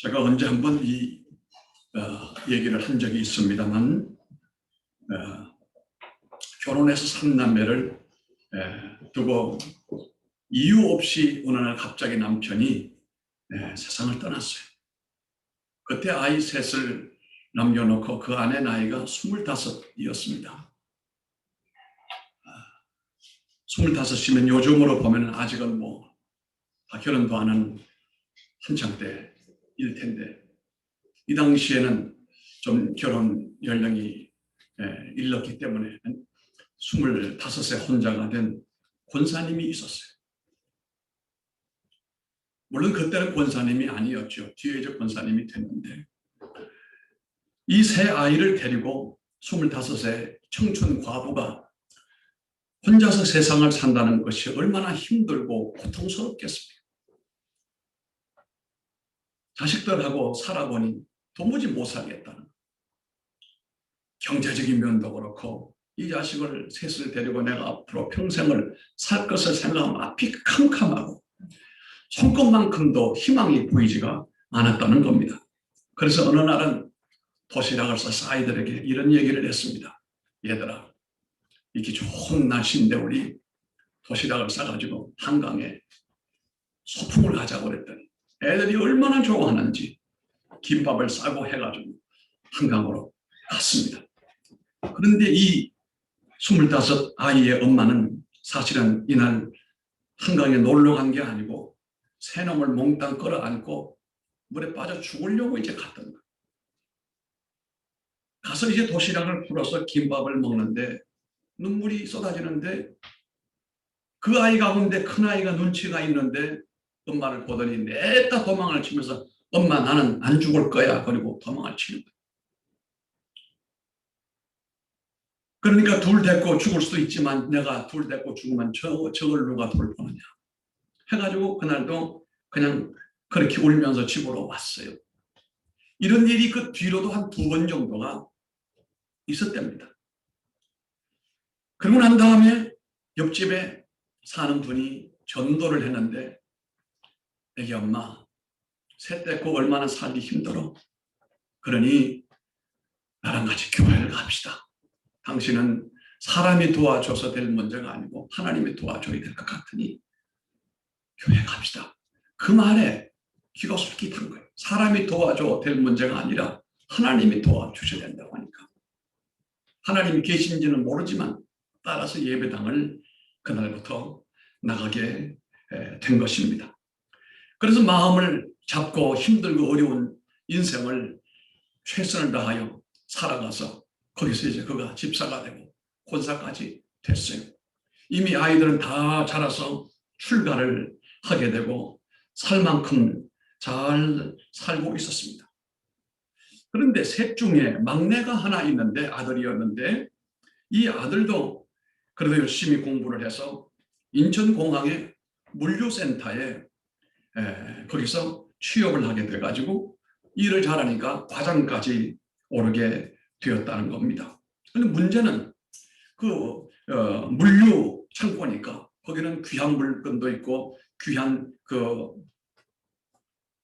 제가 언제 한번 이 얘기를 한 적이 있습니다만, 결혼해서 3남매를 두고 이유 없이 어느 날 갑자기 남편이 세상을 떠났어요. 그때 아이 셋을 남겨놓고 그 아내 나이가 25이었습니다. 25이면 요즘으로 보면 아직은 다 결혼도 안 한 한창 때일 텐데, 이 당시에는 좀 결혼 연령이 일렀기 때문에 25세 혼자가 된 권사님이 있었어요. 물론 그때는 권사님이 아니었죠. 뒤에 이제 권사님이 됐는데, 이 세 아이를 데리고 25세 청춘 과부가 혼자서 세상을 산다는 것이 얼마나 힘들고 고통스럽겠습니까? 자식들하고 살아보니 도무지 못 살겠다는 것. 경제적인 면도 그렇고, 이 자식을 셋을 데리고 내가 앞으로 평생을 살 것을 생각하면 앞이 캄캄하고 손끝만큼도 희망이 보이지가 않았다는 겁니다. 그래서 어느 날은 도시락을 싸서 아이들에게 이런 얘기를 했습니다. 얘들아, 이렇게 좋은 날씨인데 우리 도시락을 싸가지고 한강에 소풍을 가자고 그랬더니 애들이 얼마나 좋아하는지 김밥을 싸고 해가지고 한강으로 갔습니다. 그런데 이 25 아이의 엄마는 사실은 이날 한강에 놀러 간 게 아니고 새놈을 몽땅 끌어안고 물에 빠져 죽으려고 이제 갔던 거예요. 가서 이제 도시락을 풀어서 김밥을 먹는데 눈물이 쏟아지는데, 그 아이 가운데 큰 아이가 눈치가 있는데 엄마를 보더니 냈다 도망을 치면서 엄마 나는 안 죽을 거야, 그리고 도망을 치는 거예요. 그러니까 둘 데리고 죽을 수도 있지만 내가 둘 데리고 죽으면 저걸 누가 돌보느냐 해가지고 그날도 그냥 그렇게 울면서 집으로 왔어요. 이런 일이 그 뒤로도 한 2번 정도가 있었답니다. 그러고 난 다음에 옆집에 사는 분이 전도를 했는데, 애기 엄마 셋 데리고 얼마나 살기 힘들어. 그러니 나랑 같이 교회를 갑시다. 당신은 사람이 도와줘서 될 문제가 아니고 하나님이 도와줘야 될 것 같으니 교회 갑시다. 그 말에 귀가 솔깃한 거예요. 사람이 도와줘 될 문제가 아니라 하나님이 도와주셔야 된다고 하니까, 하나님이 계신지는 모르지만 따라서 예배당을 그날부터 나가게 된 것입니다. 그래서 마음을 잡고 힘들고 어려운 인생을 최선을 다하여 살아가서 거기서 이제 그가 집사가 되고 권사까지 됐어요. 이미 아이들은 다 자라서 출가를 하게 되고 살 만큼 잘 살고 있었습니다. 그런데 셋 중에 막내가 하나 있는데, 아들이었는데, 이 아들도 그래도 열심히 공부를 해서 인천공항의 물류센터에 거기서 취업을 하게 돼가지고 일을 잘하니까 과장까지 오르게 되었다는 겁니다. 그런데 문제는 그 물류 창고니까 거기는 귀한 물건도 있고 귀한 그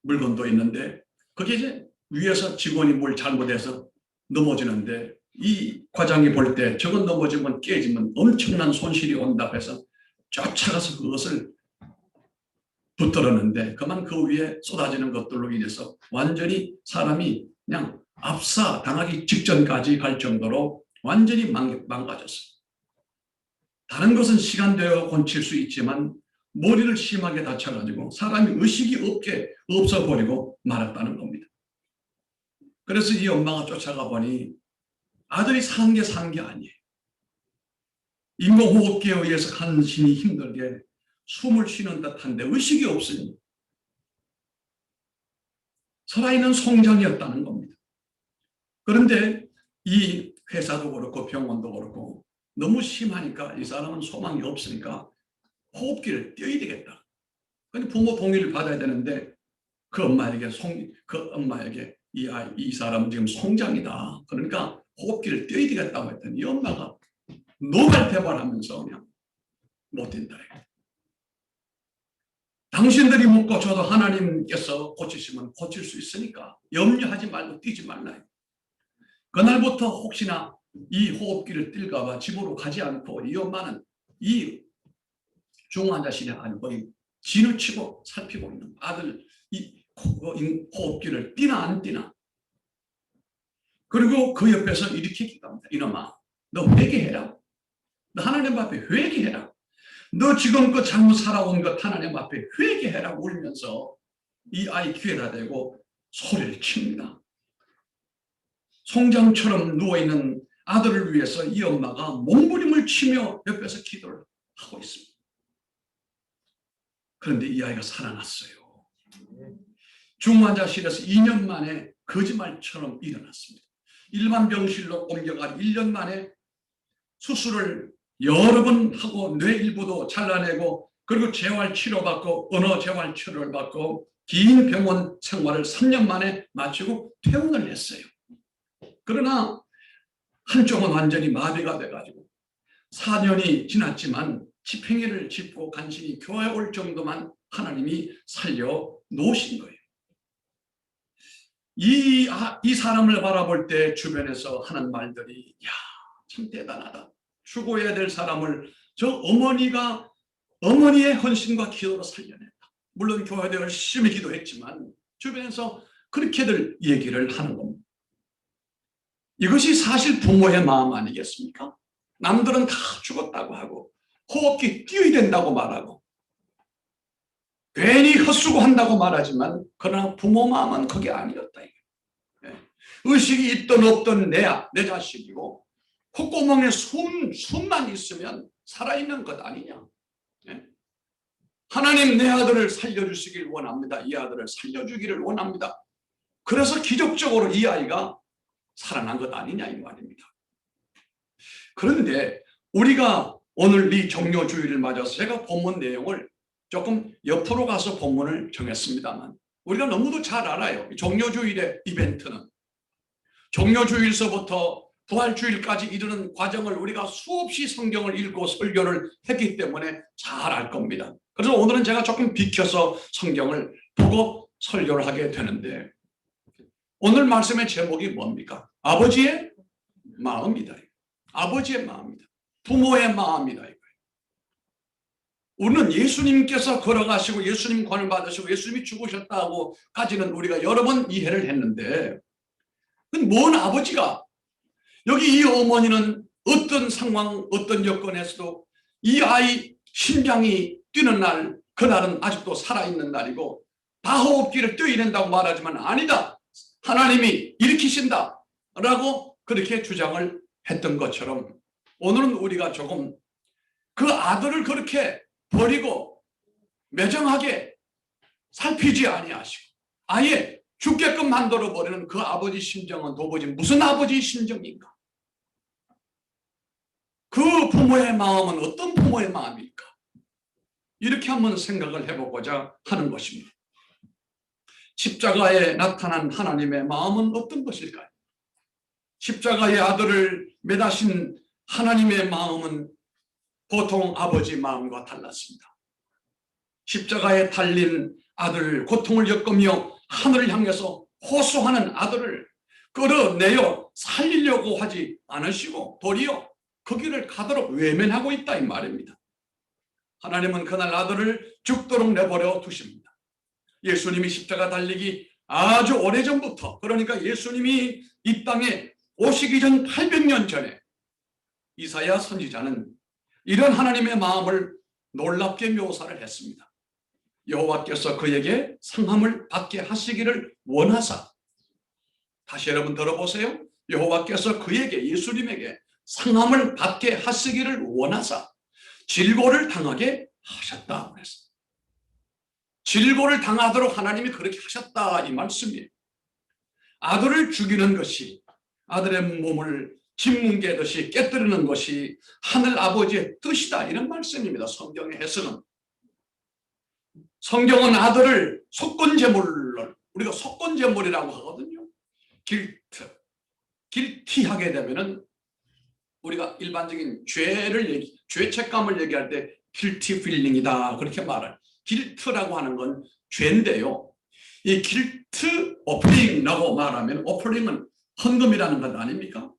물건도 있는데, 거기에 이제 위에서 직원이 뭘 잘못해서 넘어지는데 이 과장이 볼 때 저건 넘어지면 깨지면 엄청난 손실이 온다고 해서 쫓아가서 그것을 붙들었는데, 그만 그 위에 쏟아지는 것들로 인해서 완전히 사람이 그냥 압사 당하기 직전까지 갈 정도로 완전히 망가졌어요. 다른 것은 시간되어 고칠 수 있지만 머리를 심하게 다쳐가지고 사람이 의식이 없어 버리고 말았다는 겁니다. 그래서 이 엄마가 쫓아가 보니 아들이 산 게 아니에요. 인공호흡기에 의해서 간신히 힘들게 숨을 쉬는 듯한데 의식이 없으니 살아있는 송장이었다는 겁니다. 그런데 이 회사도 그렇고 병원도 그렇고 너무 심하니까 이 사람은 소망이 없으니까 호흡기를 떼어야 되겠다. 근데 부모 동의를 받아야 되는데 그 엄마에게 이 사람은 지금 송장이다. 그러니까 호흡기를 떼어야 되겠다고 했더니 이 엄마가 노발대발하면서 그냥 못 된다. 당신들이 못 고쳐도 하나님께서 고치시면 고칠 수 있으니까 염려하지 말고 뛰지 말라요. 그날부터 혹시나 이 호흡기를 띨까 봐 집으로 가지 않고 이 엄마는 이 중환자실에 거의 진우치고 살피고 있는 아들 이 호흡기를 띄나 안 띄나. 그리고 그 옆에서 이렇게 기도합니다. 이놈아, 너 회개해라. 너 하나님 앞에 회개해라. 너 지금껏 잘못 살아온 것 하나님 앞에 회개해라 울면서 이 아이 귀에다 대고 소리를 칩니다. 송장처럼 누워있는 아들을 위해서 이 엄마가 몸부림을 치며 옆에서 기도를 하고 있습니다. 그런데 이 아이가 살아났어요. 중환자실에서 2년 만에 거짓말처럼 일어났습니다. 일반 병실로 옮겨가 1년 만에 수술을 여러 번 하고 뇌 일부도 잘라내고 그리고 재활치료받고 언어 재활치료를 받고 긴 병원 생활을 3년 만에 마치고 퇴원을 했어요. 그러나 한쪽은 완전히 마비가 돼가지고 4년이 지났지만 집행이를 짚고 간신히 교회 올 정도만 하나님이 살려 놓으신 거예요. 이 사람을 바라볼 때 주변에서 하는 말들이 야, 참 대단하다. 죽어야 될 사람을 저 어머니의 헌신과 기도로 살려냈다. 물론 교회도 열심히 기도했지만 주변에서 그렇게들 얘기를 하는 겁니다. 이것이 사실 부모의 마음 아니겠습니까? 남들은 다 죽었다고 하고 호흡기 띄어야 된다고 말하고 괜히 헛수고한다고 말하지만 그러나 부모 마음은 그게 아니었다. 의식이 있든 없든 내 자식이고 콧구멍에 숨만 있으면 살아있는 것 아니냐. 하나님 내 아들을 살려주시길 원합니다. 이 아들을 살려주기를 원합니다. 그래서 기적적으로 이 아이가 살아난 것 아니냐 이 말입니다. 그런데 우리가 오늘 이 종료주일을 맞아서 제가 본문 내용을 조금 옆으로 가서 본문을 정했습니다만 우리가 너무도 잘 알아요. 종료주일의 이벤트는 종료주일서부터 부활주일까지 이르는 과정을 우리가 수없이 성경을 읽고 설교를 했기 때문에 잘 알 겁니다. 그래서 오늘은 제가 조금 비켜서 성경을 보고 설교를 하게 되는데 오늘 말씀의 제목이 뭡니까? 아버지의 마음이다. 아버지의 마음이다. 부모의 마음이다. 우리는 예수님께서 걸어가시고 예수님 관을 받으시고 예수님이 죽으셨다고까지는 우리가 여러 번 이해를 했는데 뭔 아버지가 여기 이 어머니는 어떤 상황 어떤 여건에서도 이 아이 심장이 뛰는 날 그날은 아직도 살아있는 날이고 다호흡기를 뛰어낸다고 말하지만 아니다. 하나님이 일으키신다 라고 그렇게 주장을 했던 것처럼 오늘은 우리가 조금 그 아들을 그렇게 버리고 매정하게 살피지 아니하시고 아예 죽게끔 만들어버리는 그 아버지 심정은 도무지 무슨 아버지 심정인가? 그 부모의 마음은 어떤 부모의 마음일까? 이렇게 한번 생각을 해보고자 하는 것입니다. 십자가에 나타난 하나님의 마음은 어떤 것일까요? 십자가의 아들을 매다신 하나님의 마음은 보통 아버지 마음과 달랐습니다. 십자가에 달린 아들 고통을 겪으며 하늘을 향해서 호소하는 아들을 끌어내어 살리려고 하지 않으시고 도리어 그 길을 가도록 외면하고 있다 이 말입니다. 하나님은 그날 아들을 죽도록 내버려 두십니다. 예수님이 십자가 달리기 아주 오래전부터 그러니까 예수님이 이 땅에 오시기 전 800년 전에 이사야 선지자는 이런 하나님의 마음을 놀랍게 묘사를 했습니다. 여호와께서 그에게 상함을 받게 하시기를 원하사 다시 여러분 들어보세요. 여호와께서 그에게 예수님에게 상함을 받게 하시기를 원하사 질고를 당하게 하셨다 그랬습니다. 질고를 당하도록 하나님이 그렇게 하셨다 이 말씀이에요. 아들을 죽이는 것이 아들의 몸을 짓뭉 깨듯이 깨뜨리는 것이 하늘 아버지의 뜻이다 이런 말씀입니다. 성경의 해석은 성경은 아들을 속건제물로 우리가 속건제물이라고 하거든요. 길티하게 되면은 우리가 일반적인 죄책감을 얘기할 때 guilty feeling이다 그렇게 말을 길트라고 하는 건 죄인데요. 이 길트 오프닝이라고 말하면 오프닝은 헌금이라는 것 아닙니까?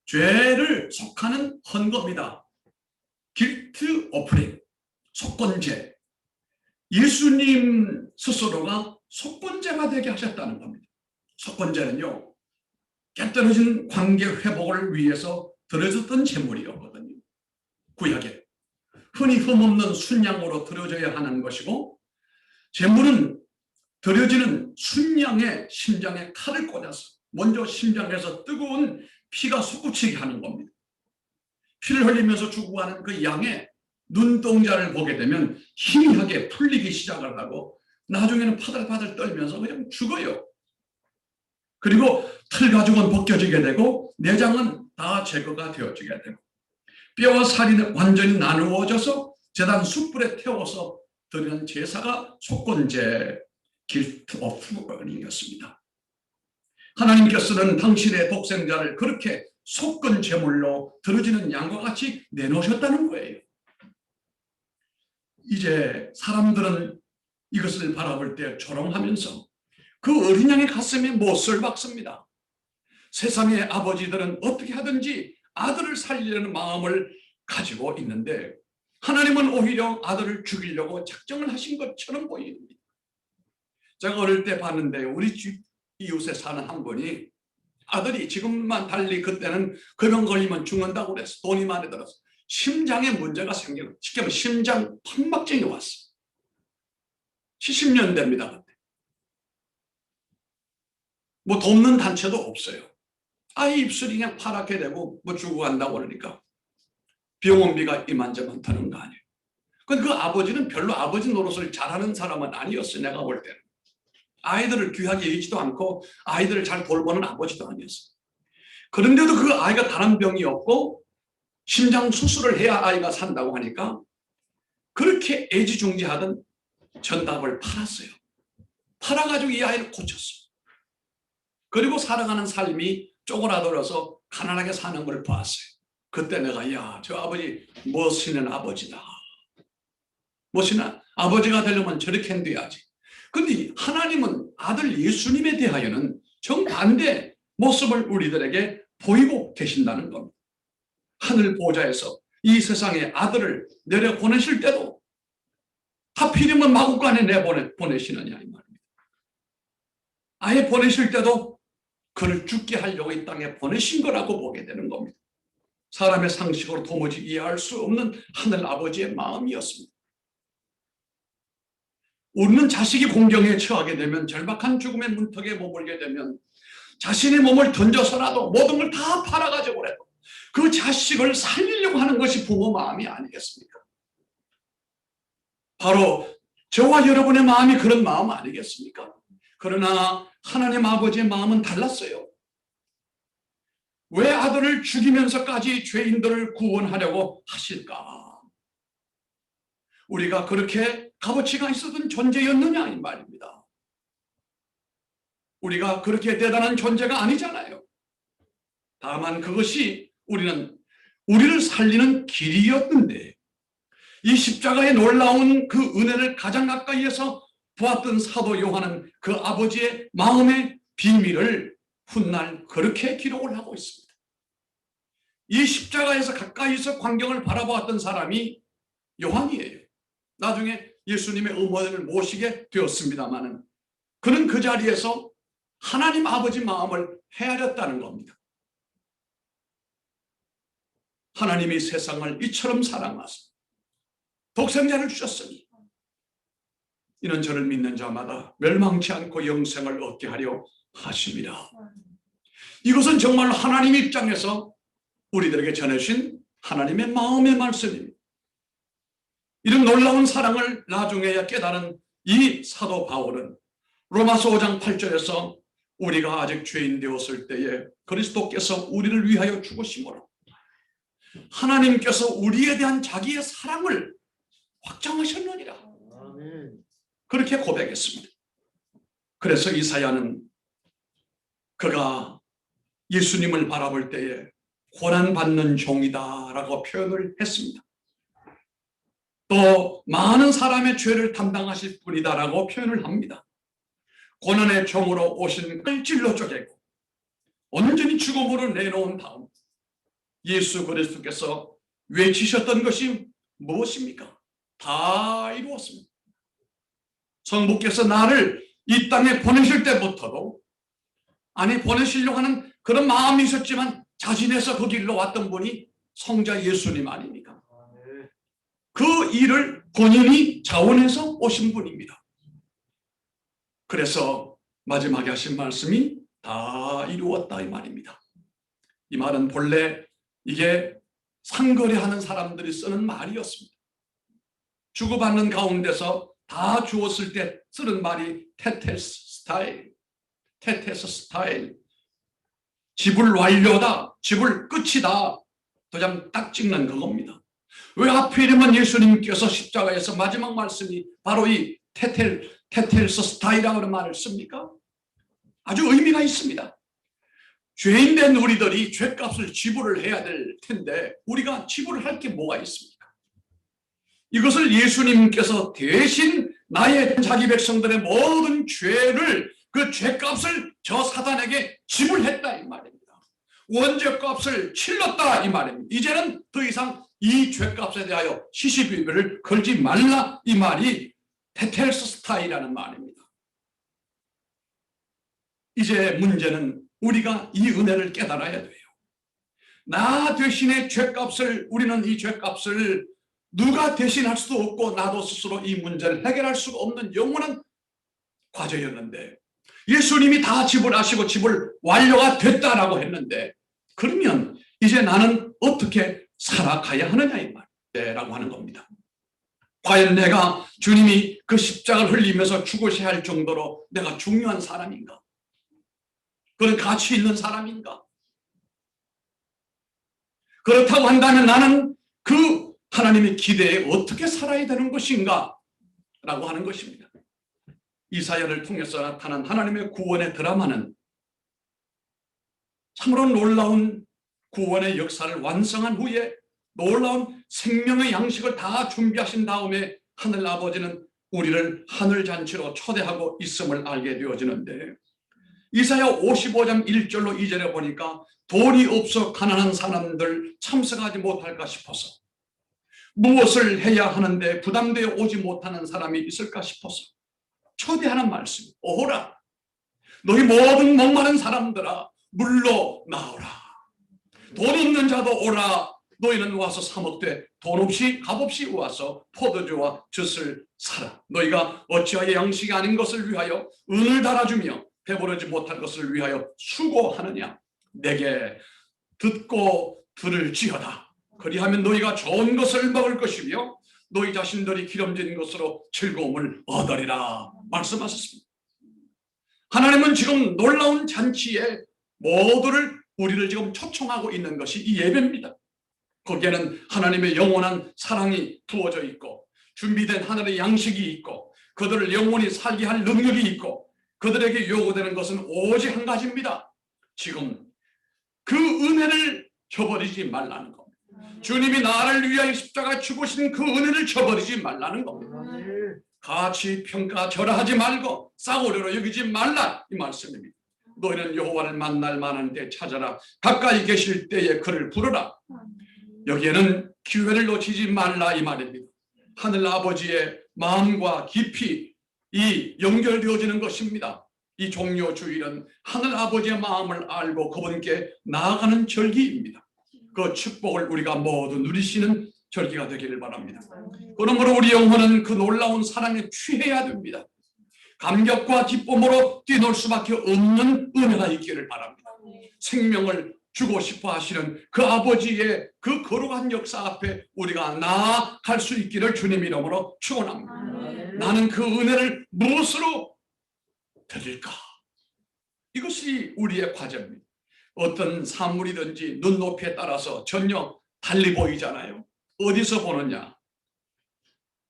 죄를 속하는 헌금이다. 길트 오프닝, 속건제. 예수님 스스로가 속건제가 되게 하셨다는 겁니다. 속건제는요, 깨떨어진 관계 회복을 위해서 드려졌던 제물이었거든요. 구약에 흔히 흠없는 순양으로 드려져야 하는 것이고, 제물은 드려지는 순양의 심장에 칼을 꽂아서 먼저 심장에서 뜨거운 피가 솟구치게 하는 겁니다. 피를 흘리면서 죽어가는 그 양의 눈동자를 보게 되면 희미하게 풀리기 시작을 하고 나중에는 파들파들 떨면서 그냥 죽어요. 그리고 털 가죽은 벗겨지게 되고 내장은 다 제거가 되어지게 되고 뼈와 살이 완전히 나누어져서 제단 숯불에 태워서 드리는 제사가 속건제 길트 오프닝이었습니다. 하나님께서는 당신의 독생자를 그렇게 속건 제물로 드려지는 양과 같이 내놓으셨다는 거예요. 이제 사람들은 이것을 바라볼 때 조롱하면서 그 어린 양의 가슴에 못을 박습니다. 세상의 아버지들은 어떻게 하든지 아들을 살리려는 마음을 가지고 있는데 하나님은 오히려 아들을 죽이려고 작정을 하신 것처럼 보입니다. 제가 어릴 때 봤는데 우리 집 이웃에 사는 한 분이 아들이 지금만 달리 그때는 금연 걸리면 죽는다고 그랬어. 돈이 많이 들어서. 심장에 문제가 생기고 쉽게 말하면 심장 판막증이 왔어. 70년대입니다. 그때. 뭐 돕는 단체도 없어요. 아이 입술이 그냥 파랗게 되고 뭐 죽어간다고 그러니까 병원비가 이만저만 드는 거 아니에요. 근데 그 아버지는 별로 아버지 노릇을 잘하는 사람은 아니었어요. 내가 볼 때는. 아이들을 귀하게 여기지도 않고 아이들을 잘 돌보는 아버지도 아니었어요. 그런데도 그 아이가 다른 병이 없고 심장 수술을 해야 아이가 산다고 하니까 그렇게 애지중지하던 전답을 팔았어요. 팔아가지고 이 아이를 고쳤어요. 그리고 살아가는 삶이 쪼그라들어서 가난하게 사는 걸 봤어요. 그때 내가 야, 저 아버지 멋있는 아버지다. 멋있는 아버지가 되려면 저렇게 돼야지. 근데 하나님은 아들 예수님에 대하여는 정반대 모습을 우리들에게 보이고 계신다는 겁니다. 하늘 보좌에서 이 세상에 아들을 내려보내실 때도 하필이면 마구간에 내보내시느냐 이 말입니다. 아예 보내실 때도 그를 죽게 하려고 이 땅에 보내신 거라고 보게 되는 겁니다. 사람의 상식으로 도무지 이해할 수 없는 하늘 아버지의 마음이었습니다. 우리는 자식이 공경에 처하게 되면 절박한 죽음의 문턱에 머물게 되면 자신의 몸을 던져서라도 모든 걸 다 팔아가지고 그래도 그 자식을 살리려고 하는 것이 부모 마음이 아니겠습니까? 바로 저와 여러분의 마음이 그런 마음 아니겠습니까? 그러나 하나님 아버지의 마음은 달랐어요. 왜 아들을 죽이면서까지 죄인들을 구원하려고 하실까? 우리가 그렇게 값어치가 있었던 존재였느냐 이 말입니다. 우리가 그렇게 대단한 존재가 아니잖아요. 다만 그것이 우리를 살리는 길이었는데 이 십자가의 놀라운 그 은혜를 가장 가까이에서 보았던 사도 요한은 그 아버지의 마음의 비밀을 훗날 그렇게 기록을 하고 있습니다. 이 십자가에서 가까이서 광경을 바라보았던 사람이 요한이에요. 나중에 예수님의 어머니를 모시게 되었습니다마는 그는 그 자리에서 하나님 아버지 마음을 헤아렸다는 겁니다. 하나님이 세상을 이처럼 사랑하사 독생자를 주셨으니 이는 저를 믿는 자마다 멸망치 않고 영생을 얻게 하려 하심이라. 이것은 정말 하나님 입장에서 우리들에게 전해주신 하나님의 마음의 말씀입니다. 이런 놀라운 사랑을 나중에야 깨달은 이 사도 바울은 로마서 5장 8절에서 우리가 아직 죄인 되었을 때에 그리스도께서 우리를 위하여 죽으심으로 하나님께서 우리에 대한 자기의 사랑을 확장하셨느니라. 그렇게 고백했습니다. 그래서 이사야는 그가 예수님을 바라볼 때에 고난받는 종이다 라고 표현을 했습니다. 또 많은 사람의 죄를 담당하실 분이다라고 표현을 합니다. 고난의 종으로 오신 걸 찔러 쪼개고 온전히 죽음으로 내놓은 다음 예수 그리스도께서 외치셨던 것이 무엇입니까? 다 이루었습니다. 성부께서 나를 이 땅에 보내실 때부터도 보내시려고 하는 그런 마음이 있었지만 자진해서 그 길로 왔던 분이 성자 예수님 아닙니까? 그 일을 본인이 자원해서 오신 분입니다. 그래서 마지막에 하신 말씀이 다 이루었다 이 말입니다. 이 말은 본래 이게 상거래하는 사람들이 쓰는 말이었습니다. 주고받는 가운데서 다 주었을 때 쓰는 말이 테테스 스타일, 지불 완료다, 지불 끝이다, 도장 딱 찍는 그겁니다. 왜 하필이면 예수님께서 십자가에서 마지막 말씀이 바로 이 테텔스 스타일이라고 하는 말을 씁니까? 아주 의미가 있습니다. 죄인된 우리들이 죄값을 지불을 해야 될 텐데 우리가 지불을 할 게 뭐가 있습니까? 이것을 예수님께서 대신 나의 자기 백성들의 모든 죄를 그 죄값을 저 사단에게 지불했다 이 말입니다. 원죄값을 치렀다 이 말입니다. 이제는 더 이상 이 죄값에 대하여 시시비비를 걸지 말라 이 말이 테텔스 스타일이라는 말입니다. 이제 문제는 우리가 이 은혜를 깨달아야 돼요. 나 대신의 죄값을 우리는 이 죄값을 누가 대신할 수도 없고 나도 스스로 이 문제를 해결할 수가 없는 영원한 과제였는데 예수님이 다 지불하시고 지불 완료가 됐다라고 했는데 그러면 이제 나는 어떻게 살아가야 하느냐 이 말이라고 하는 겁니다. 과연 내가 주님이 그 십자가를 흘리면서 죽으셔야 할 정도로 내가 중요한 사람인가? 그런 가치 있는 사람인가? 그렇다고 한다면 나는 그 하나님의 기대에 어떻게 살아야 되는 것인가? 라고 하는 것입니다. 이사야를 통해서 나타난 하나님의 구원의 드라마는 참으로 놀라운 구원의 역사를 완성한 후에 놀라운 생명의 양식을 다 준비하신 다음에 하늘 아버지는 우리를 하늘잔치로 초대하고 있음을 알게 되어지는데 이사야 55장 1절로 2절에 보니까 돈이 없어 가난한 사람들 참석하지 못할까 싶어서 무엇을 해야 하는데 부담되어 오지 못하는 사람이 있을까 싶어서 초대하는 말씀. 오호라 너희 모든 목마른 사람들아 물로 나오라. 돈 있는 자도 오라. 너희는 와서 사 먹되 돈 없이 값없이 와서 포도주와 젖을 사라. 너희가 어찌하여 양식이 아닌 것을 위하여 은을 달아주며 배부르지 못할 것을 위하여 수고하느냐. 내게 듣고 들을지어다. 그리하면 너희가 좋은 것을 먹을 것이며 너희 자신들이 기름진 것으로 즐거움을 얻으리라 말씀하셨습니다. 하나님은 지금 놀라운 잔치에 모두를 우리를 지금 초청하고 있는 것이 이 예배입니다. 거기에는 하나님의 영원한 사랑이 부어져 있고 준비된 하늘의 양식이 있고 그들을 영원히 살게 할 능력이 있고 그들에게 요구되는 것은 오직 한 가지입니다. 지금 그 은혜를 저버리지 말라는 겁니다. 주님이 나를 위하여 십자가 죽으신 그 은혜를 저버리지 말라는 겁니다. 가치 평가 절하하지 말고 싸구려로 여기지 말라 이 말씀입니다. 너희는 여호와를 만날 만한 데 찾아라. 가까이 계실 때에 그를 부르라. 여기에는 기회를 놓치지 말라 이 말입니다. 하늘 아버지의 마음과 깊이 이 연결되어지는 것입니다. 이 종료주일은 하늘 아버지의 마음을 알고 그분께 나아가는 절기입니다. 그 축복을 우리가 모두 누리시는 절기가 되기를 바랍니다. 그러므로 우리 영혼은 그 놀라운 사랑에 취해야 됩니다. 감격과 기쁨으로 뛰놀 수밖에 없는 은혜가 있기를 바랍니다. 생명을 주고 싶어 하시는 그 아버지의 그 거룩한 역사 앞에 우리가 나아갈 수 있기를 주님 이름으로 축원합니다. 나는 그 은혜를 무엇으로 드릴까? 이것이 우리의 과제입니다. 어떤 사물이든지 눈높이에 따라서 전혀 달리 보이잖아요. 어디서 보느냐,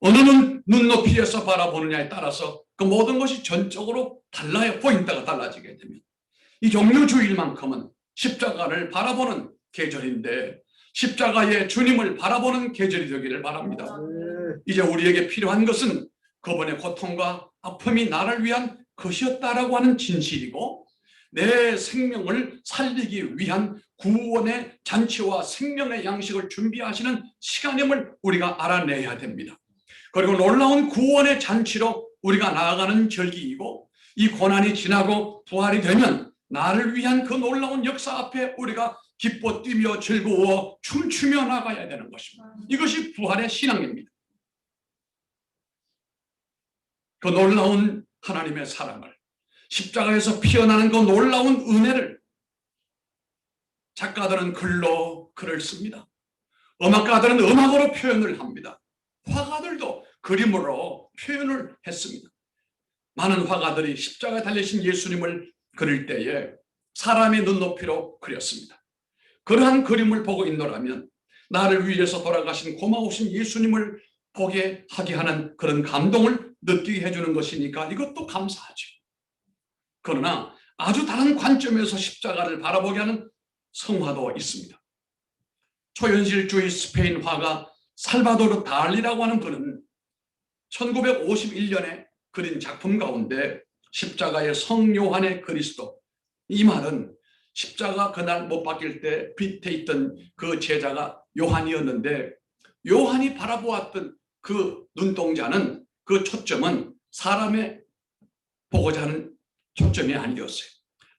어느 눈높이에서 바라보느냐에 따라서 그 모든 것이 전적으로 달라요. 포인트가 달라지게 되면 이 종료주일만큼은 십자가를 바라보는 계절인데 십자가의 주님을 바라보는 계절이 되기를 바랍니다. 이제 우리에게 필요한 것은 그분의 고통과 아픔이 나를 위한 것이었다라고 하는 진실이고, 내 생명을 살리기 위한 구원의 잔치와 생명의 양식을 준비하시는 시간임을 우리가 알아내야 됩니다. 그리고 놀라운 구원의 잔치로 우리가 나아가는 절기이고, 이 고난이 지나고 부활이 되면 나를 위한 그 놀라운 역사 앞에 우리가 기뻐 뛰며 즐거워 춤추며 나가야 되는 것입니다. 이것이 부활의 신앙입니다. 그 놀라운 하나님의 사랑을, 십자가에서 피어나는 그 놀라운 은혜를 작가들은 글로 글을 씁니다. 음악가들은 음악으로 표현을 합니다. 화가들도 그림으로 표현을 했습니다. 많은 화가들이 십자가에 달리신 예수님을 그릴 때에 사람의 눈높이로 그렸습니다. 그러한 그림을 보고 있노라면 나를 위해서 돌아가신 고마우신 예수님을 보게 하게 하는 그런 감동을 느끼게 해주는 것이니까 이것도 감사하죠. 그러나 아주 다른 관점에서 십자가를 바라보게 하는 성화도 있습니다. 초현실주의 스페인 화가 살바도르 달리라고 하는 그는 1951년에 그린 작품 가운데 십자가의 성요한의 그리스도, 이 말은 십자가 그날 못 박힐 때 밑에 있던 그 제자가 요한이었는데, 요한이 바라보았던 그 눈동자는, 그 초점은 사람의 보고자 하는 초점이 아니었어요.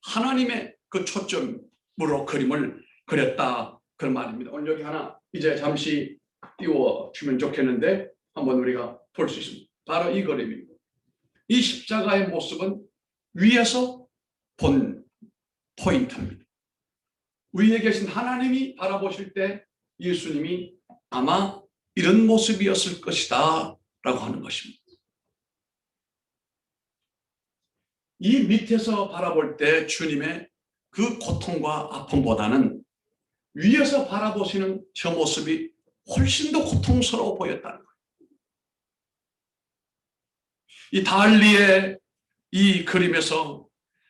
하나님의 그 초점으로 그림을 그렸다, 그런 말입니다. 오늘 여기 하나 이제 잠시 띄워주면 좋겠는데 한번 우리가 볼 수 있습니다. 바로 이 그림입니다. 이 십자가의 모습은 위에서 본 포인트입니다. 위에 계신 하나님이 바라보실 때 예수님이 아마 이런 모습이었을 것이다 라고 하는 것입니다. 이 밑에서 바라볼 때 주님의 그 고통과 아픔보다는 위에서 바라보시는 저 모습이 훨씬 더 고통스러워 보였다는 거예요. 이 달리의 이 그림에서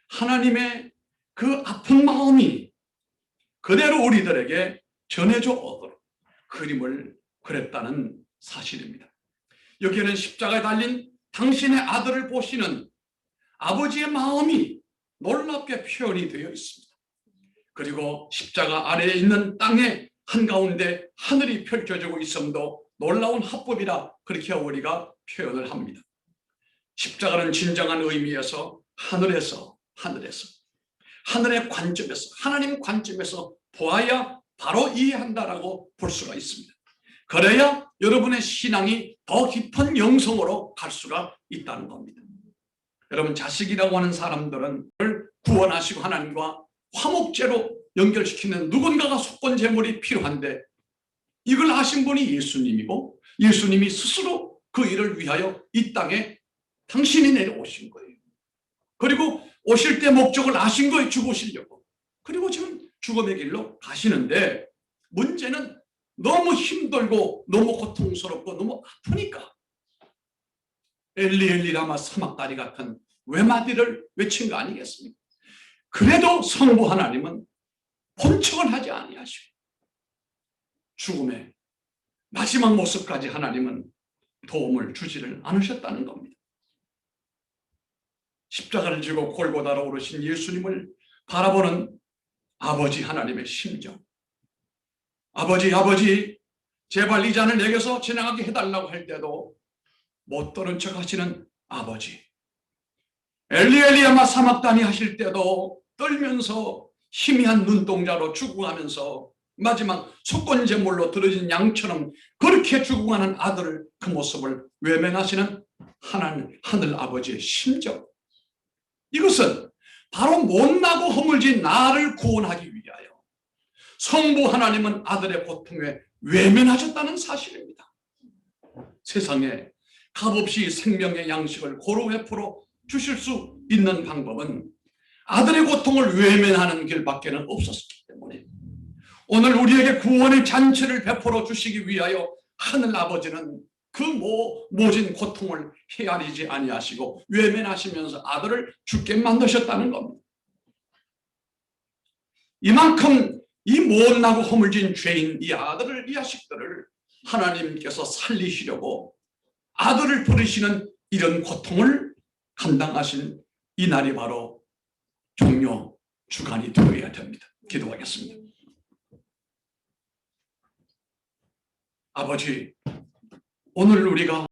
하나님의 그 아픈 마음이 그대로 우리들에게 전해져 오도록 그림을 그렸다는 사실입니다. 여기에는 십자가에 달린 당신의 아들을 보시는 아버지의 마음이 놀랍게 표현이 되어 있습니다. 그리고 십자가 아래에 있는 땅의 한가운데 하늘이 펼쳐지고 있음도 놀라운 합법이라 그렇게 우리가 표현을 합니다. 십자가는 진정한 의미에서 하늘의 관점에서, 하나님 관점에서 보아야 바로 이해한다라고 볼 수가 있습니다. 그래야 여러분의 신앙이 더 깊은 영성으로 갈 수가 있다는 겁니다. 여러분, 자식이라고 하는 사람들은 구원하시고 하나님과 화목제로 연결시키는 누군가가 속건 제물이 필요한데, 이걸 아신 분이 예수님이고 예수님이 스스로 그 일을 위하여 이 땅에 당신이 내려오신 거예요. 그리고 오실 때 목적을 아신 거예요. 죽으시려고. 그리고 지금 죽음의 길로 가시는데, 문제는 너무 힘들고 너무 고통스럽고 너무 아프니까 엘리 엘리 라마 사막다리 같은 외마디를 외친 거 아니겠습니까? 그래도 성부 하나님은 본척을 하지 아니하시고 죽음의 마지막 모습까지 하나님은 도움을 주지를 않으셨다는 겁니다. 십자가를 지고 골고다로 오르신 예수님을 바라보는 아버지 하나님의 심정, 아버지 제발 이 잔을 내게서 지나가게 해달라고 할 때도 못 들은 척 하시는 아버지, 엘리 엘리 라마 사막다니 하실 때도 떨면서 희미한 눈동자로 죽어가면서 마지막 속건제물로 들어진 양처럼 그렇게 죽어가는 아들을, 그 모습을 외면하시는 하늘 아버지의 심정, 이것은 바로 못나고 허물진 나를 구원하기 위하여 성부 하나님은 아들의 고통에 외면하셨다는 사실입니다. 세상에 값없이 생명의 양식을 고루 베풀어 주실 수 있는 방법은 아들의 고통을 외면하는 길밖에는 없었기 때문에 오늘 우리에게 구원의 잔치를 베풀어 주시기 위하여 하늘 아버지는 그 모진 고통을 헤아리지 아니하시고 외면하시면서 아들을 죽게 만드셨다는 겁니다. 이만큼 이 못나고 허물진 죄인 이 아들을, 이 자식들을 하나님께서 살리시려고 아들을 버리시는 이런 고통을 감당하신 이 날이 바로 종료 주간이 되어야 됩니다. 기도하겠습니다. 아버지, 오늘 우리가